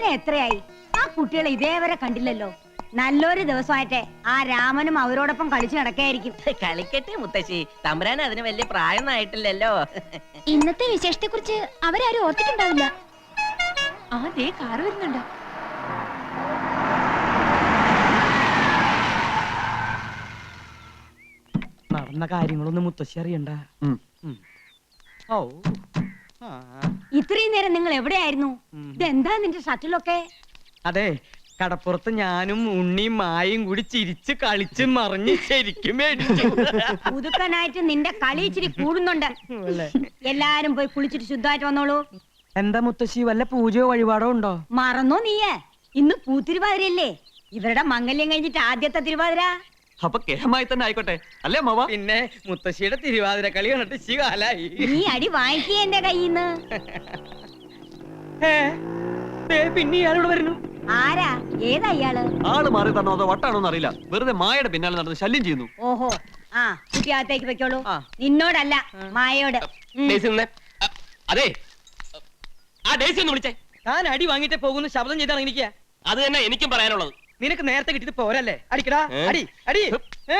നേരെ എത്രയായി? ആ കുട്ടികളെ ഇതേവരെ കണ്ടില്ലല്ലോ. നല്ലൊരു ദിവസമായിട്ടെ ആ രാമനും അവരോടൊപ്പം കളിച്ചു നടക്കായിരിക്കും. കളിക്കട്ടെ മുത്തശ്ശി, തമ്പുരാൻ അതിന് വലിയ പ്രായമൊന്നും ആയിട്ടില്ലല്ലോ. ഇന്നത്തെ വിശേഷത്തെ കുറിച്ച് അവരാരും ഓർത്തിട്ടുണ്ടാവില്ല. ദേ കാറ് വരുന്നുണ്ട്. നടന്ന കാര്യങ്ങളൊന്നും മുത്തശ്ശി അറിയണ്ട. ഓ ഇത്രയും നേരം നിങ്ങൾ എവിടെയായിരുന്നു? ഇതെന്താ നിന്റെ ഷട്ടിലൊക്കെ? അതെ, കടപ്പുറത്ത് ഞാനും ഉണ്ണിയും മായയും കൂടി ചിരിച്ച് കളിച്ച് മറിഞ്ഞ് ശരിക്കും മേടിച്ചു. പുതുക്കനായിട്ട് നിന്റെ കളി ഇച്ചിരി കൂടുന്നുണ്ട്. എല്ലാരും പോയി കുളിച്ചിട്ട് ശുദ്ധമായിട്ട് വന്നോളൂ. എന്താ മുത്തശ്ശി, വല്ല പൂജയോ വഴിപാടോ ഉണ്ടോ? മറന്നോ നീയേ? ഇന്ന് പൂത്തിരുവാതിരയല്ലേ? ഇവരുടെ മംഗല്യം കഴിഞ്ഞിട്ട് ആദ്യത്തെ തിരുവാതിര. അപ്പൊ കേമായി തന്നെ ആയിക്കോട്ടെ അല്ലേ അമ്മാവ? പിന്നെ മുത്തശ്ശിയുടെ തിരുവാതിര കളി കണ്ടിട്ട് ശികാലായി. നീ അടി വാങ്ങിക്കേ എന്റെ കയ്യിന്ന്. പിന്നെ ഇയാളോട് വരുന്നു. ആരാ? ഏതാ ഇയാള്? ആള് മാറി തന്നോ അതോ വട്ടാണോന്ന് അറിയില്ല. വെറുതെ മായയുടെ പിന്നാലെ നടന്ന് ശല്യം ചെയ്യുന്നു. ഓഹോ, ആ കുട്ടിയകത്തേക്ക് വെക്കോളൂ. നിന്നോടല്ല, മായയോട്. അതെ, ആ ഡേസി ഒന്ന് വിളിച്ചേ. താൻ അടി വാങ്ങിട്ടേ പോകുന്ന ശബ്ദം ചെയ്താണ് എനിക്ക്. അത് തന്നെ എനിക്കും പറയാനുള്ളത്. നിനക്ക് നേരത്തെ കിട്ടിയത് പോരല്ലേ? അടിക്കടാ, അടി അടി.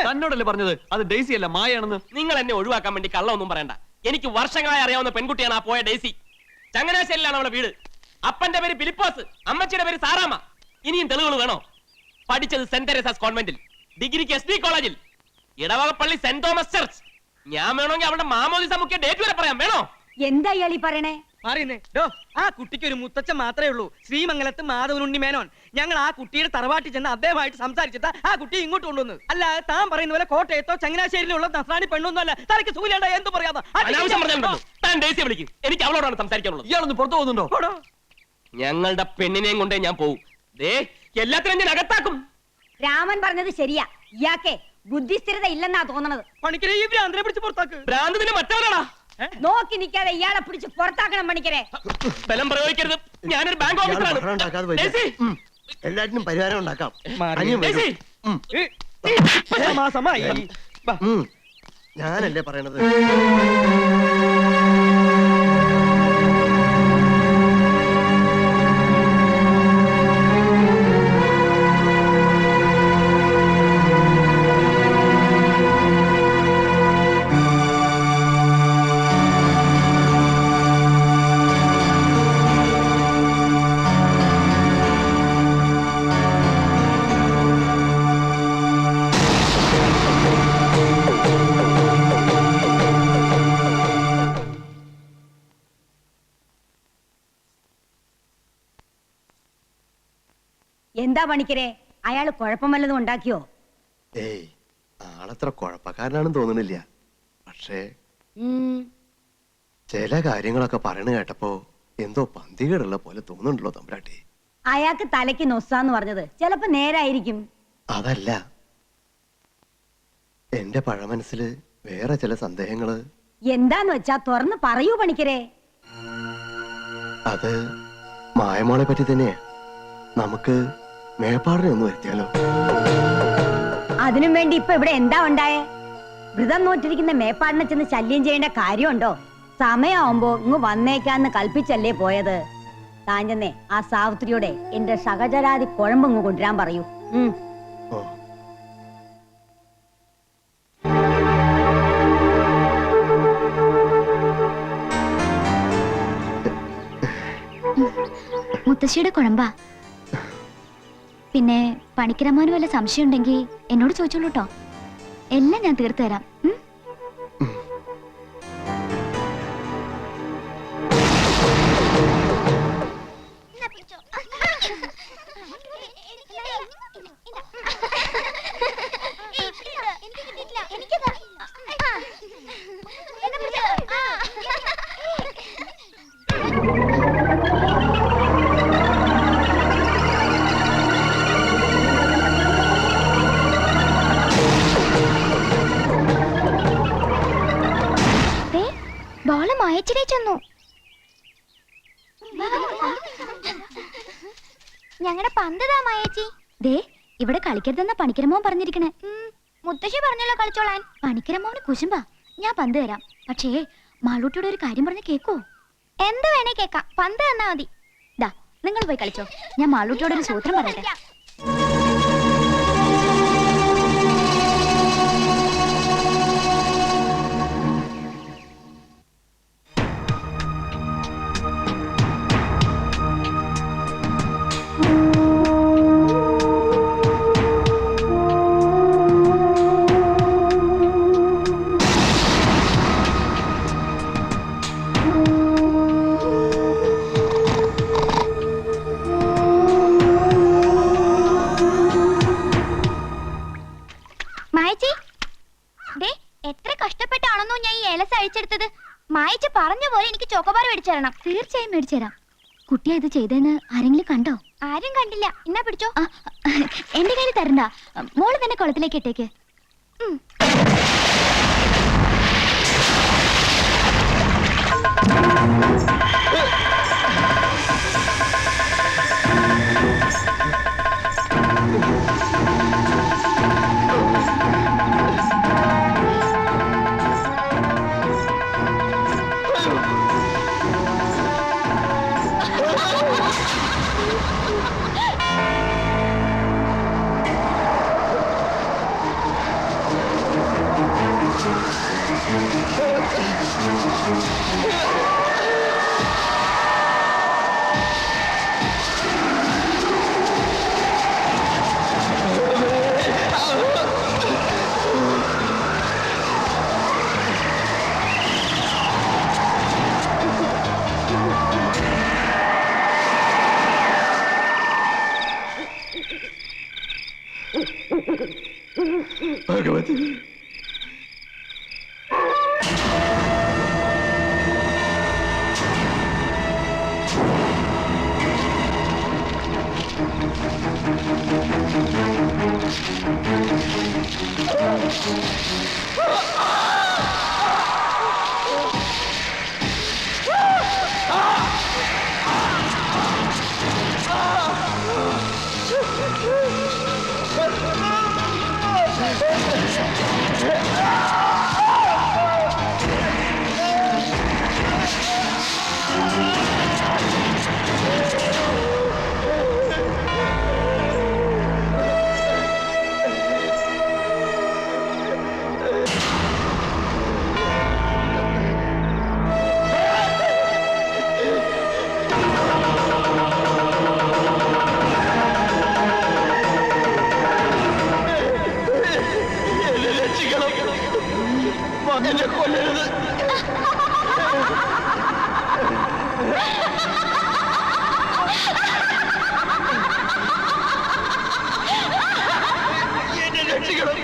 തന്നോടല്ലേ പറഞ്ഞത് അത് ഡേസി അല്ല മായാണെന്ന്? നിങ്ങൾ എന്നെ ഒഴിവാക്കാൻ വേണ്ടി കള്ളമൊന്നും പറയണ്ട. എനിക്ക് വർഷങ്ങളായി അറിയാവുന്ന പെൺകുട്ടിയാണ് ആ പോയ ഡേസി. ചങ്ങനാശ്ശേരിയിലാണ് അവളുടെ വീട്. അപ്പന്റെ പേര് ഫിലിപ്പോസ്, അമ്മച്ചിയുടെ പേര് സാറാമ്മ. ഇനിയും തെളിവുകൾ വേണോ? പഠിച്ചത് സെന്റ് തെരേസാസ് കോൺവെന്റിൽ, ഡിഗ്രിക്ക് SD കോളേജിൽ, ഇടവകപ്പള്ളി സെന്റ് തോമസ് ചർച്ച്. ഞാൻ വേണമെങ്കിൽ അവളുടെ മാമോദിസ മുഖ്യ ഡേറ്റ് വരെ പറയാം. വേണോ? എന്താ ഇയാളീ പറയണേ? മാറിയുന്നേ ഡോ. ആ കുട്ടിക്ക് ഒരു മുത്തച്ഛൻ മാത്രമേ ഉള്ളൂ, ശ്രീമംഗലത്ത് മാധവനുണ്ണി മേനോൻ. ഞങ്ങൾ ആ കുട്ടിയുടെ തറവാട്ടിൽ ചെന്ന് അദ്ദേഹമായിട്ട് സംസാരിച്ചിട്ട് ആ കുട്ടി ഇങ്ങോട്ട് കൊണ്ടുവന്നു. അല്ലാതെ താൻ പറയുന്ന പോലെ കോട്ടയത്തോ ചങ്ങനാശ്ശേരിയിലുള്ള നസ്രാണി പെണ്ണൊന്നും അല്ല. തലക്ക് സൂര്യാണ്ട എന്ത് പറയാതെ എനിക്ക് അവളോടാണ് സംസാരിക്കാനുള്ളത്. ഇയാളൊന്ന് പുറത്തു പോകുന്നുണ്ടോ? ഞങ്ങളുടെ പെണ്ണിനെയും കൊണ്ടേ ഞാൻ പോവും. എല്ലാത്തിനും ഞാൻ അകത്താക്കും. രാമൻ പറഞ്ഞത് ശരിയാ. ഇയാക്കെ ബുദ്ധിസ്ഥിരത ഇല്ലെന്നാ തോന്നണത്. പണിക്കരെ ഈ ഭ്രാന്തനെ പിടിച്ച് പുറത്താക്ക്. ഭ്രാന്തത്തിന് മറ്റവരാടാ. നോക്കി നിൽക്കാതെ ഇയാളെ പിടിച്ച് പുറത്താക്കണം പണിക്കരെ. ബലം പ്രയോഗിക്കരുത്. ഞാനൊരു ബാങ്ക് ഓഫീസറാണ്. എല്ലാറ്റിനും പരിഹാരം ഉണ്ടാക്കാം. ഞാനല്ലേ പറയണത്. എന്താ പണിക്കരെ, അയാള് കുഴപ്പം വല്ലതും ഉണ്ടാക്കിയോ? ഏയ്, ആളത്ര കുഴപ്പക്കാരനാണെന്ന് തോന്നുന്നില്ല. പക്ഷേ ചില കാര്യങ്ങളൊക്കെ പറയണ കേട്ടപ്പോ എന്തോ പന്തികേടുള്ള പോലെ തോന്നുന്നുണ്ടല്ലോ തമ്പുരാട്ടി. അയാൾക്ക് തലയ്ക്ക് നൊസാന്ന് പറഞ്ഞത് ചിലപ്പോ നേരായിരിക്കും. അതല്ല, എന്റെ പഴമനസ്സില് വേറെ ചില സന്ദേഹങ്ങള്. എന്താന്ന് വെച്ചാ തുറന്ന് പറയൂ പണിക്കരെ. അത് മായമോളെ പറ്റി തന്നെയാ. നമുക്ക് മേപ്പാടിനെ ഒന്ന് വരുത്തിയാലോ? അതിനും വേണ്ടി ഇപ്പൊ ഇവിടെ എന്താ ഉണ്ടായേ? വ്രതം നോറ്റിരിക്കുന്ന മേപ്പാടിനെ ചെന്ന് ശല്യം ചെയ്യേണ്ട കാര്യമുണ്ടോ? സമയമാവുമ്പോ ഇങ്ങ് വന്നേക്കാന്ന് കൽപ്പിച്ചല്ലേ പോയത്. താഞ്ചെന്നേ ആ സാവിത്രിയോടെ എന്റെ സഹചരാതി കുഴമ്പ് കൊണ്ടുവരാൻ പറയൂ. മുത്തശ്ശിയുടെ കുഴമ്പാ. പിന്നെ പണിക്കരമ്മാന് വല്ല സംശയം ഉണ്ടെങ്കിൽ എന്നോട് ചോദിച്ചോളൂ കേട്ടോ. എല്ലാം ഞാൻ തീർത്തു തരാം. ഞങ്ങളുടെ പന്തതാ മായേച്ചി. ദേ ഇവിടെ കളിക്കരുതെന്നാ പണിക്കരമ്മോൻ പറഞ്ഞിരിക്കണേ. മുത്തശ്ശി പറഞ്ഞല്ലോ കളിച്ചോളാൻ. പണിക്കരമ്മോന് കുശുമ്പാ. ഞാൻ പന്ത് തരാം. പക്ഷേ മാളൂട്ടിയുടെ ഒരു കാര്യം പറഞ്ഞ് കേക്കോ? എന്ത് വേണേ കേക്കാം. പന്ത് തന്നാ മതി. ദാ നിങ്ങൾ പോയി കളിച്ചോ. ഞാൻ മാളൂട്ടിയോട് ഒരു സൂത്രം പറയട്ടെ. എത്ര കഷ്ടപ്പെട്ടാണെന്നോ ഞാൻ ഈ ഏലസ് അഴിച്ചെടുത്തത്. മായച്ച് പറഞ്ഞ പോലെ എനിക്ക് ചോക്കോബാർ മേടിച്ചു തരണം. തീർച്ചയായും മേടിച്ചു തരാം. കുട്ടിയാ ഇത് ചെയ്തെന്ന് ആരെങ്കിലും കണ്ടോ? ആരും കണ്ടില്ല. എന്നാ പിടിച്ചോ. എന്റെ കയ്യിൽ തരണ്ട, മോള് തന്നെ കുളത്തിലേക്ക് ഇട്ടേക്ക്. ഭഗവതി, മകനെ കൊല്ലരുത്. എന്നെ രക്ഷിക്കണം.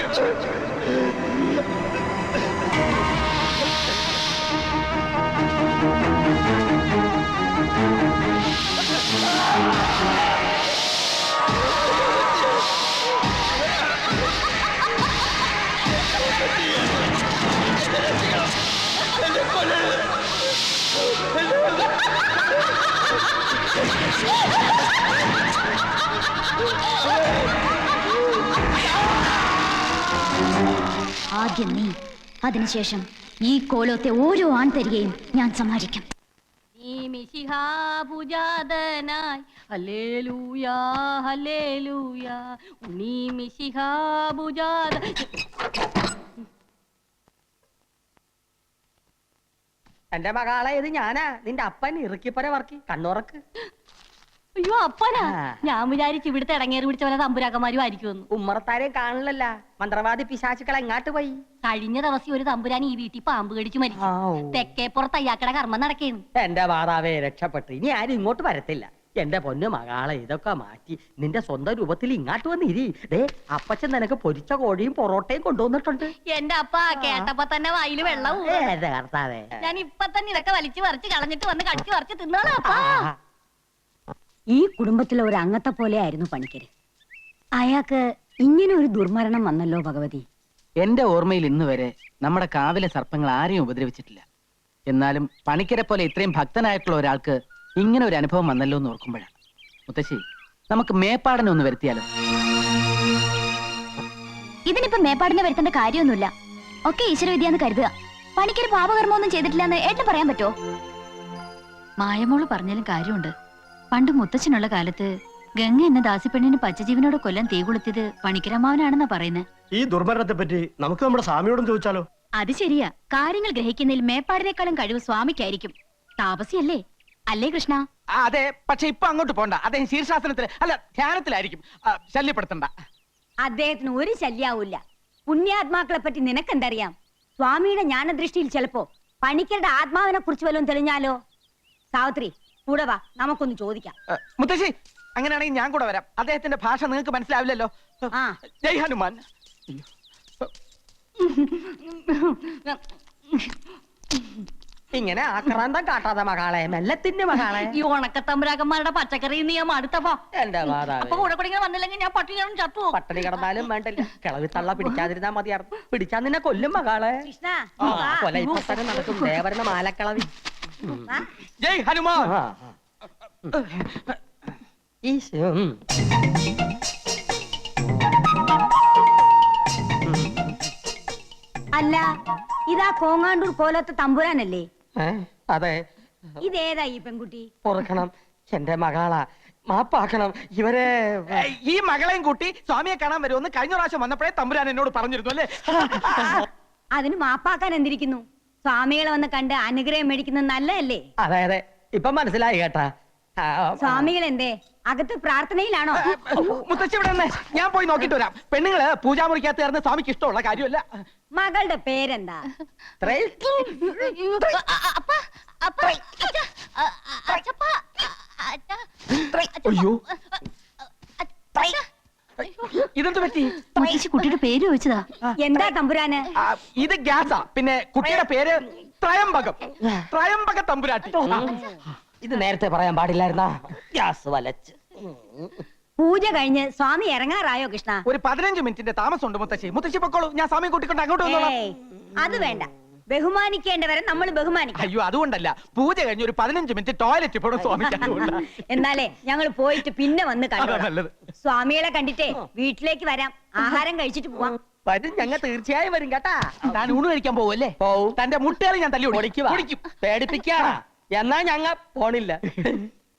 ആദ്യം നീ, അതിനുശേഷം ഈ കോലത്തെ ഓരോ ആൺതരികയും ഞാൻ സമ്മാനിക്കും. മിശിഹാഭുജാതനായി ഹല്ലേലൂയാ ഹല്ലേലൂയാ ഉണ്ണി മിശിഹാഭുജാത. എന്റെ മകളെ ഇത് ഞാനാ, നിന്റെ അപ്പൻ ഇറുക്കിപ്പര വർക്കി കണ്ണുറക്ക്. അയ്യോ അപ്പനാ, ഞാൻ വിചാരിച്ചു ഇവിടുത്തെ ഇടങ്ങേറി പിടിച്ച പോലെ തമ്പുരാക്കന്മാരും ആയിരിക്കുമെന്ന്. ഉമ്മറത്താരെയും കാണില്ലല്ല. മന്ത്രവാദി പിശാചുക്കളെ എങ്ങാട്ട് പോയി? കഴിഞ്ഞ ദിവസം ഒരു തമ്പുരാൻ ഈ വീട്ടിൽ പാമ്പ് കടിച്ചു മരിച്ചു. തെക്കേപ്പുറത്ത് അയ്യാക്കട കർമ്മം നടക്കേന്നു. എന്റെ മാതാവേ രക്ഷപ്പെട്ടു. ഇനി ആരും ഇങ്ങോട്ട് വരത്തില്ല. എന്റെ പൊന്നു മകളെ ഇതൊക്കെ മാറ്റി നിന്റെ സ്വന്തം രൂപത്തിൽ ഇങ്ങാട്ട് വന്നിരി. ദേ അപ്പച്ചൻ നിനക്ക് പൊരിച്ച കോഴിയും പൊറോട്ടയും കൊണ്ടുവന്നിട്ടുണ്ട്. എന്റെ അപ്പ കേട്ടപ്പോ തന്നെ വായില് വെള്ളം. കർത്താവേ, ഞാൻ ഇപ്പൊ തന്നെ ഇതൊക്കെ വലിച്ചു പറിച്ച് കളഞ്ഞിട്ട് വന്ന് കടിച്ചു പറിച്ച് തിന്നോളാം അപ്പാ. ഈ കുടുംബത്തിലെ ഒരു അംഗത്തെ പോലെ ആയിരുന്നു പണിക്കര്. അയാൾക്ക് ഇങ്ങനെ ഒരു ദുർമരണം വന്നല്ലോ ഭഗവതി. എന്റെ ഓർമ്മയിൽ ഇന്ന് വരെ നമ്മുടെ കാവിലെ സർപ്പങ്ങൾ ആരെയും ഉപദ്രവിച്ചിട്ടില്ല. എന്നാലും പണിക്കരെ പോലെ ഇത്രയും ഭക്തനായിട്ടുള്ള ഒരാൾക്ക് ഇങ്ങനെ ഒരു അനുഭവം വന്നല്ലോ എന്ന് ഓർക്കുമ്പോഴാണ്. മുത്തശ്ശി, നമുക്ക് മേപ്പാടനെ ഒന്ന് വരുത്തിയാലോ? ഇതിനിപ്പോ മേപ്പാടിനെ വരുത്തേണ്ട കാര്യമൊന്നുമില്ല. ഒക്കെ ഈശ്വരവിദ്യാന്ന് കരുതുക. പണിക്കൊരു പാപകർമ്മമൊന്നും ചെയ്തിട്ടില്ലെന്ന് ഏട്ടന് പറയാൻ പറ്റുമോ? മായമോള് പറഞ്ഞാലും കാര്യമുണ്ട്. പണ്ട് മുത്തച്ഛനുള്ള കാലത്ത് ഗംഗ എന്ന ദാസിപ്പെണ്ണിന് പച്ചജീവനോട് കൊല്ലം തീ കൊളുത്തിയത് പണിക്കരമാവനാണെന്നാ പറയുന്നത്. ഈ ദുർമരണത്തെ പറ്റി നമുക്ക് നമ്മുടെ സ്വാമിയോടും ചോദിച്ചാലോ? അത് ശരിയാ. കാര്യങ്ങൾ ഗ്രഹിക്കുന്നതിൽ മേപ്പാടിനേക്കാളും കഴിവ് സ്വാമിക്കായിരിക്കും. താപസിയല്ലേ അല്ലേ കൃഷ്ണ? അതെ, പക്ഷെ ഇപ്പൊ അങ്ങോട്ട് പോണ്ട. അദ്ദേഹം ശീർഷാസനത്തിൽ അല്ല ധ്യാനത്തിലായിരിക്കും. ശല്യപ്പെടുത്തണ്ട. അദ്ദേഹത്തിന് ഒരു ശല്യാവൂല്ല. പുണ്യാത്മാക്കളെ പറ്റി നിനക്കെന്തറിയാം? സ്വാമിയുടെ ജ്ഞാനദൃഷ്ടിയിൽ ചിലപ്പോ പണിക്കരുടെ ആത്മാവിനെ കുറിച്ച് വല്ലതും തെളിഞ്ഞാലോ? സാവിത്രി കൂടെ വാ, നമുക്കൊന്ന് ചോദിക്കാം. മുത്തശ്ശി, അങ്ങനെയാണെങ്കിൽ ഞാൻ കൂടെ വരാം. അദ്ദേഹത്തിന്റെ ഭാഷ നിങ്ങൾക്ക് മനസ്സിലാവില്ലല്ലോ. ആ ജയ് ഹനുമാൻ. ഇങ്ങനെ ആക്രാന്തം കാട്ടാതെ മകളെ, മെല്ലത്തിന്റെ മകളെ. ഈ ഉണക്കത്തമ്പരാക്കന്മാരുടെ പച്ചക്കറി നീ അടുത്തപ്പോ എന്റെ മാതാവേ, കൂടെ കൂടെ വന്നില്ലെങ്കിൽ ഞാൻ പട്ടികളും ചത്തു. പട്ടിണി കിടന്നാലും വേണ്ടില്ല, കിളവി തള്ള പിടിക്കാതിരുന്നാ മതിയായിരുന്നു. പിടിച്ചാ നിന്നെ കൊല്ലും മകളെ. കൃഷ്ണ കൊല ഇപ്പൊ തന്നെ നടക്കും. ദേവരുടെ മാലക്കിളവി. ജയ് ഹനുമാൻ. ഈശോ. അല്ല, ഇതാ കോങ്ങാണ്ടൂർ കോലത്തെ തമ്പുരാനല്ലേ? അതെ, ഇതേതാ ഈ പെൺകുട്ടി? പൊറുക്കണം, എന്റെ മകളാ, മാപ്പാക്കണം. ഇവരെ ഈ മകളെയും കൂട്ടി സ്വാമിയെ കാണാൻ വരുമെന്ന് കഴിഞ്ഞ പ്രാവശ്യം വന്നപ്പോഴേ തമ്പുരാൻ എന്നോട് പറഞ്ഞിരുന്നു അല്ലേ? അതിന് മാപ്പാക്കാൻ എന്തിരിക്കുന്നു? സ്വാമികളെ വന്ന് കണ്ട് അനുഗ്രഹം മേടിക്കുന്നത് നല്ലതല്ലേ? അതെ അതെ, ഇപ്പൊ മനസ്സിലായി കേട്ടാ. സ്വാമികൾ എന്തേ അകത്ത് പ്രാർത്ഥനയിലാണോ? മുത്തശ്ശി ഇവിടെ വന്നേ, ഞാൻ പോയി നോക്കിട്ട് വരാം. പെണ്ണുങ്ങള് പൂജാമുറിക്കകത്ത് കയറുന്ന സ്വാമിക്ക് ഇഷ്ടമുള്ള കാര്യമല്ല. മകളുടെ പേരെന്താ? അയ്യോ, ഇതെന്ത് പറ്റി? മുത്തശ്ശി കുട്ടിയുടെ പേര് ചോദിച്ചതാ. എന്താ തമ്പുരാന്? ഇത് ഗ്യാസാ. പിന്നെ കുട്ടിയുടെ പേര് ത്രയംബകം. ത്രയംബക തമ്പുരാട്ടി. ഇത് നേരത്തെ പറയാൻ പാടില്ലായിരുന്നാ? ഗ്യാസ് വലച്ച്. പൂജ കഴിഞ്ഞ് സ്വാമി ഇറങ്ങാറായോ കൃഷ്ണ? ഒരു 15 മിനിറ്റിന്റെ താമസമുണ്ട് മുത്തശ്ശി. മുത്തശ്ശി പൊക്കോളൂ, ഞാൻ സ്വാമിയെ കൂട്ടിക്കൊണ്ട് അങ്ങോട്ട് വന്നോളാം. ഏയ്, അത് വേണ്ട. ബഹുമാനിക്കേണ്ടവരെ നമ്മൾ ബഹുമാനിക്കണം. അയ്യോ, അതുകൊണ്ടല്ല. പൂജ കഴിഞ്ഞ് ഒരു 15 മിനിറ്റ് ടോയ്ലറ്റ് പോണം സ്വാമിക്ക്. അതുകൊണ്ടാ. എന്നാലേ ഞങ്ങൾ പോയിട്ട് പിന്നെ വന്ന് അതാ കണ്ടോളാം. നല്ലത്. സ്വാമികളെ കണ്ടിട്ടേ വീട്ടിലേക്ക് വരാം. ആഹാരം കഴിച്ചിട്ട് പോവാം. വരും, ഞങ്ങൾ തീർച്ചയായും വരും കേട്ടാ. താൻ ഊണ് കഴിക്കാൻ പോവല്ലേ? പോവും. തന്റെ മുട്ടുകൾ ഞാൻ തല്ലി പൊളിക്കുവാ. പൊളിക്കും. പേടിപ്പിക്കാ. എന്നാ ഞങ്ങ പോണില്ല.